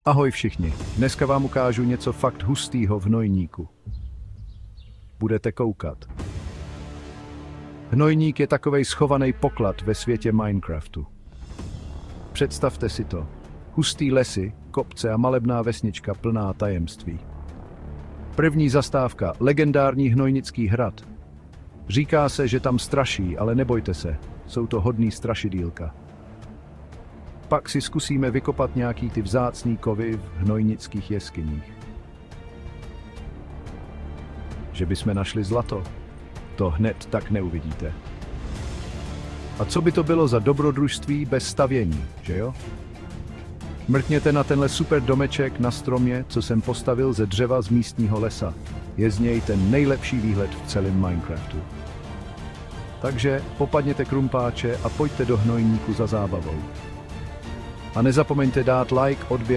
Ahoj všichni, dneska vám ukážu něco fakt hustýho v hnojníku. Budete koukat. Hnojník je takovej schovaný poklad ve světě Minecraftu. Představte si to. Hustý lesy, kopce a malebná vesnička plná tajemství. První zastávka, legendární hnojnický hrad. Říká se, že tam straší, ale nebojte se, jsou to hodný strašidýlka. Pak si zkusíme vykopat nějaký ty vzácný kovy v hnojnických jeskyních. Že bychom našli zlato? To hned tak neuvidíte. A co by to bylo za dobrodružství bez stavění, že jo? Mrkněte na tenhle super domeček na stromě, co jsem postavil ze dřeva z místního lesa. Je z něj ten nejlepší výhled v celém Minecraftu. Takže popadněte krumpáče a pojďte do hnojníku za zábavou. A nezapomeňte dát like, odběr